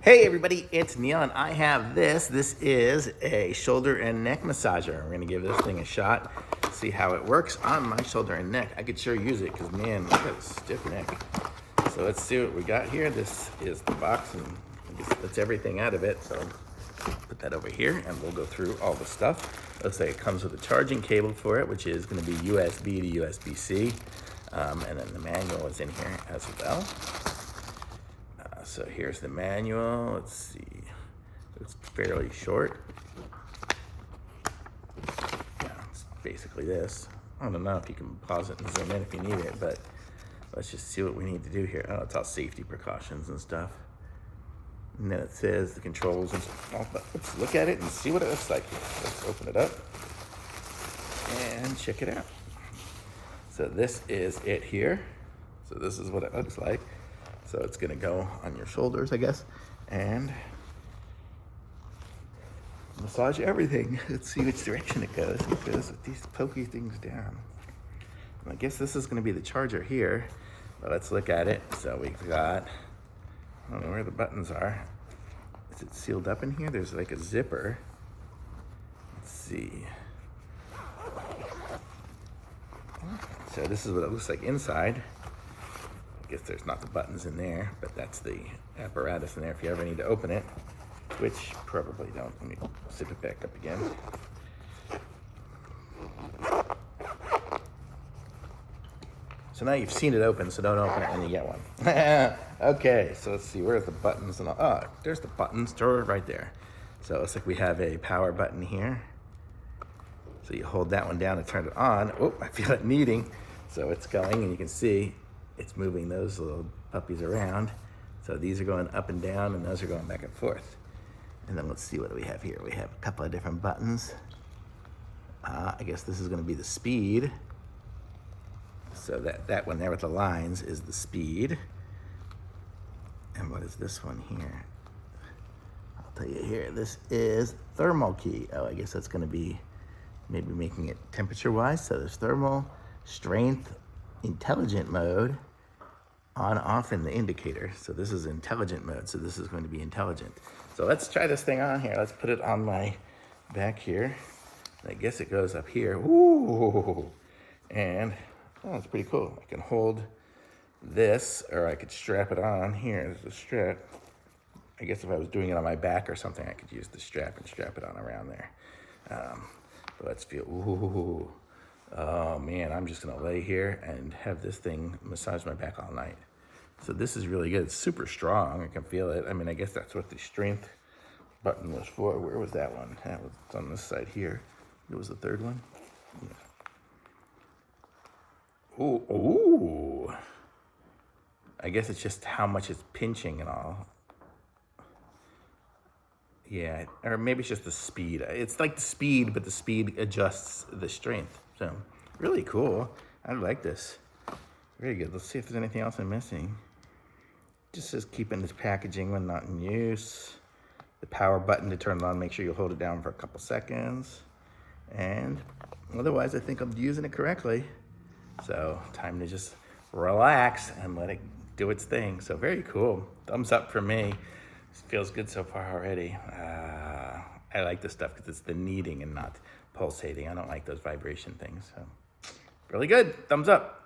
Hey everybody, it's Neil and I have this. This is a shoulder and neck massager. We're gonna give this thing a shot, see how it works on my shoulder and neck. I could sure use it because man, look at a stiff neck. So let's see what we got here. This is the box and I guess that's everything out of it. So put that over here and we'll go through all the stuff. Looks like it comes with a charging cable for it, which is gonna be USB to USB-C. And then the manual is in here as well. So here's the manual. Let's see. It's fairly short. Yeah, it's basically this. I don't know if you can pause it and zoom in if you need it, but let's just see what we need to do here. Oh, it's all safety precautions and stuff. And then it says the controls and stuff. Let's look at it and see what it looks like. Let's open it up and check it out. So this is it here. So this is what it looks like. So it's gonna go on your shoulders, I guess, and massage everything. Let's see which direction it goes. It goes with these pokey things down. And I guess this is gonna be the charger here, but let's look at it. So we've got, I don't know where the buttons are. Is it sealed up in here? There's like a zipper. Let's see. So this is what it looks like inside. I guess there's not the buttons in there, but that's the apparatus in there if you ever need to open it, which probably don't. Let me zip it back up again. So now you've seen it open, so don't open it when you get one. Okay, so let's see, where's the buttons and all? Oh, there's the buttons, right there. So it looks like we have a power button here. So you hold that one down to turn it on. Oh, I feel it kneading. So it's going, and you can see it's moving those little puppies around. So these are going up and down, and those are going back and forth. And then let's see what we have here. We have a couple of different buttons. I guess this is gonna be the speed. So that one there with the lines is the speed. And what is this one here? I'll tell you here, this is thermal key. Oh, I guess that's gonna be maybe making it temperature-wise. So there's thermal, strength, intelligent mode, on, off in the indicator. So this is intelligent mode. So this is going to be intelligent. So let's try this thing on here. Let's put it on my back here. I guess it goes up here. Ooh. And, oh, it's pretty cool. I can hold this, or I could strap it on. Here is the strap. I guess if I was doing it on my back or something, I could use the strap and strap it on around there. But let's feel, ooh. Oh man, I'm just gonna lay here and have this thing massage my back all night. So this is really good. It's super strong, I can feel it. I mean, I guess that's what the strength button was for. Where was that one? That was on this side here. It was the third one. Yeah. Ooh, ooh. I guess it's just how much it's pinching and all. Yeah, or maybe it's just the speed. It's like the speed, but the speed adjusts the strength. So, really cool. I like this. Very good. Let's see if there's anything else I'm missing. Just says keep in this packaging when not in use. The power button to turn it on, make sure you hold it down for a couple seconds. And otherwise, I think I'm using it correctly. So, time to just relax and let it do its thing. So, very cool. Thumbs up for me. Feels good so far already. I like this stuff because it's the kneading and not pulsating. I don't like those vibration things. So really good. Thumbs up.